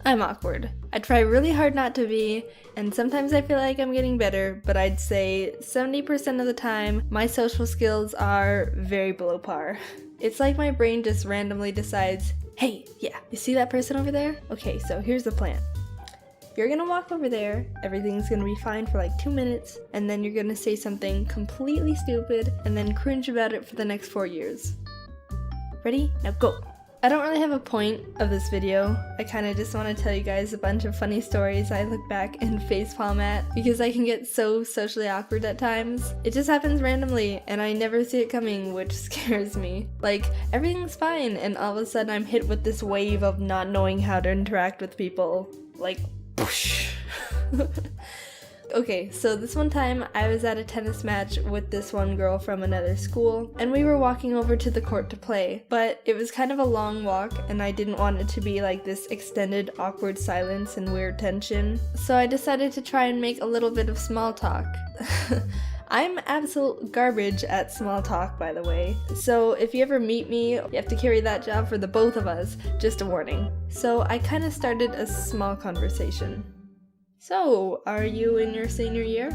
I'm awkward. I try really hard not to be, and sometimes I feel like I'm getting better, but I'd say 70% of the time, my social skills are very below par. It's like my brain just randomly decides, hey, yeah, you see that person over there? Okay, so here's the plan. You're gonna walk over there, everything's gonna be fine for like 2 minutes, and then you're gonna say something completely stupid, and then cringe about it for the next 4 years. Ready? Now go! I don't really have a point of this video. I kinda just want to tell you guys a bunch of funny stories I look back and facepalm at because I can get so socially awkward at times. It just happens randomly and I never see it coming, which scares me. Like, everything's fine and all of a sudden I'm hit with this wave of not knowing how to interact with people. Like, whoosh. Okay, so this one time I was at a tennis match with this one girl from another school, and we were walking over to the court to play, but it was kind of a long walk, and I didn't want it to be like this extended awkward silence and weird tension, so I decided to try and make a little bit of small talk. I'm absolute garbage at small talk, by the way, so if you ever meet me, you have to carry that job for the both of us, just a warning. So I kind of started a small conversation. So, are you in your senior year?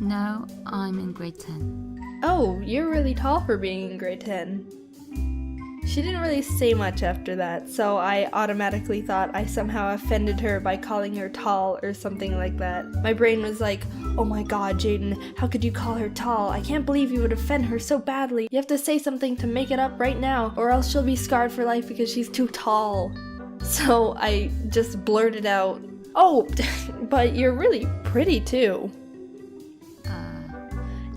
No, I'm in grade 10. Oh, you're really tall for being in grade 10. She didn't really say much after that, so I automatically thought I somehow offended her by calling her tall or something like that. My brain was like, oh my god, Jaiden, how could you call her tall? I can't believe you would offend her so badly. You have to say something to make it up right now, or else she'll be scarred for life because she's too tall. So I just blurted out, oh, but you're really pretty too.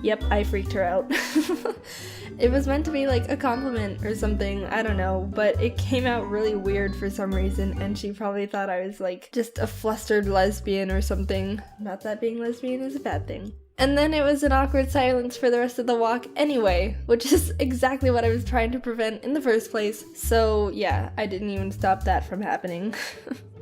Yep, I freaked her out. It was meant to be like a compliment or something, I don't know, but it came out really weird for some reason, and she probably thought I was like just a flustered lesbian or something. Not that being lesbian is a bad thing. And then it was an awkward silence for the rest of the walk anyway, which is exactly what I was trying to prevent in the first place. So yeah, I didn't even stop that from happening.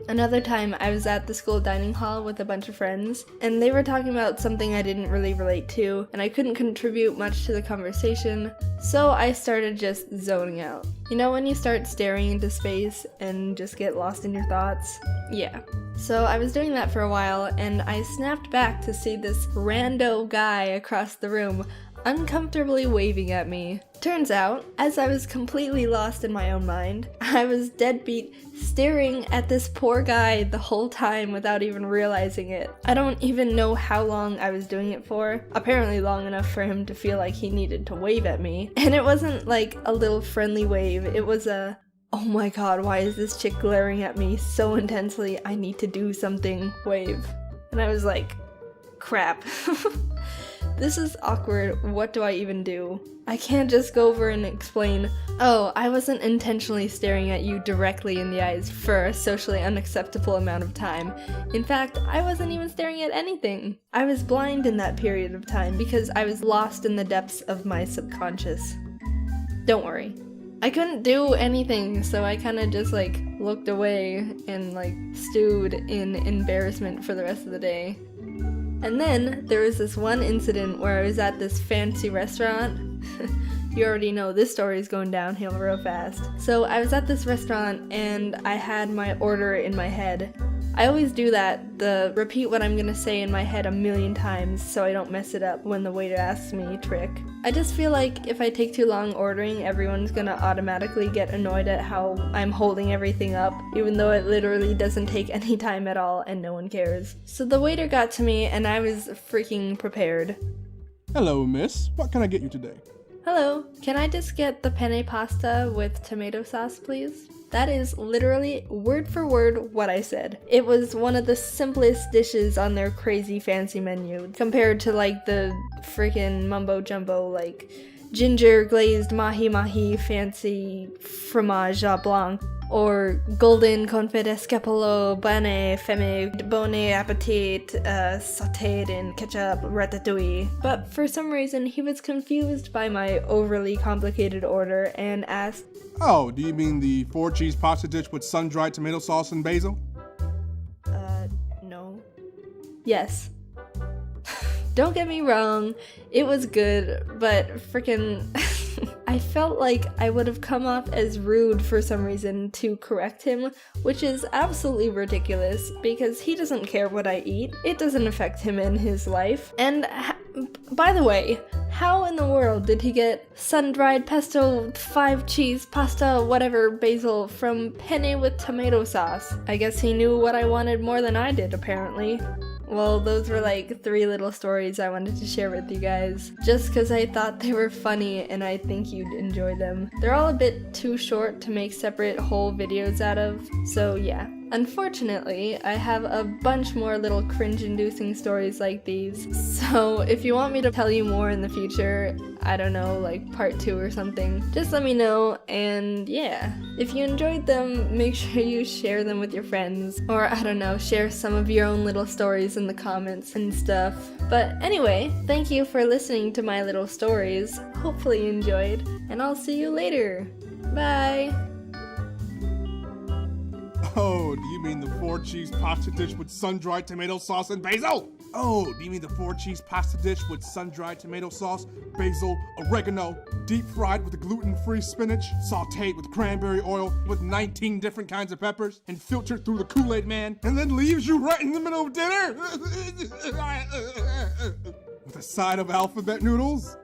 Another time, I was at the school dining hall with a bunch of friends, and they were talking about something I didn't really relate to, and I couldn't contribute much to the conversation, so I started just zoning out. You know when you start staring into space and just get lost in your thoughts? Yeah. So I was doing that for a while, and I snapped back to see this rando guy across the room uncomfortably waving at me. Turns out, as I was completely lost in my own mind, I was deadbeat staring at this poor guy the whole time without even realizing it. I don't even know how long I was doing it for. Apparently long enough for him to feel like he needed to wave at me. And it wasn't like a little friendly wave, it was a, oh my god, why is this chick glaring at me so intensely, I need to do something wave. And I was like, crap. This is awkward, what do I even do? I can't just go over and explain, oh, I wasn't intentionally staring at you directly in the eyes for a socially unacceptable amount of time. In fact, I wasn't even staring at anything. I was blind in that period of time because I was lost in the depths of my subconscious. Don't worry. I couldn't do anything, so I kinda just like looked away and like stewed in embarrassment for the rest of the day. And then, there was this one incident where I was at this fancy restaurant. You already know this story is going downhill real fast. So I was at this restaurant and I had my order in my head. I always do that, repeat what I'm gonna say in my head a million times so I don't mess it up when the waiter asks me trick. I just feel like if I take too long ordering, everyone's gonna automatically get annoyed at how I'm holding everything up, even though it literally doesn't take any time at all and no one cares. So the waiter got to me and I was freaking prepared. Hello, miss. What can I get you today? Hello, can I just get the penne pasta with tomato sauce, please? That is literally word for word what I said. It was one of the simplest dishes on their crazy fancy menu compared to like the freaking mumbo jumbo like ginger glazed mahi mahi fancy fromage à blanc or golden confit escapolo bane femme bon appetit sautéed in ketchup ratatouille. But for some reason he was confused by my overly complicated order and asked, Oh, do you mean the 4-cheese pasta dish with sun-dried tomato sauce and basil? No. Yes. Don't get me wrong, it was good, but frickin' I felt like I would have come off as rude for some reason to correct him, which is absolutely ridiculous because he doesn't care what I eat. It doesn't affect him in his life. And by the way, how in the world did he get sun-dried pesto, 5 cheese, pasta, whatever, basil from penne with tomato sauce? I guess he knew what I wanted more than I did, apparently. Well, those were like 3 little stories I wanted to share with you guys, just because I thought they were funny and I think you'd enjoy them. They're all a bit too short to make separate whole videos out of, so yeah. Unfortunately, I have a bunch more little cringe-inducing stories like these, so if you want me to tell you more in the future, I don't know, like part 2 or something, just let me know, and yeah. If you enjoyed them, make sure you share them with your friends, or I don't know, share some of your own little stories in the comments and stuff. But anyway, thank you for listening to my little stories, hopefully you enjoyed, and I'll see you later. Bye! Oh, do you mean the 4-cheese pasta dish with sun-dried tomato sauce and basil? Oh, do you mean the 4-cheese pasta dish with sun-dried tomato sauce, basil, oregano, deep-fried with gluten-free spinach, sautéed with cranberry oil with 19 different kinds of peppers, and filtered through the Kool-Aid Man, and then leaves you right in the middle of dinner? With a side of alphabet noodles?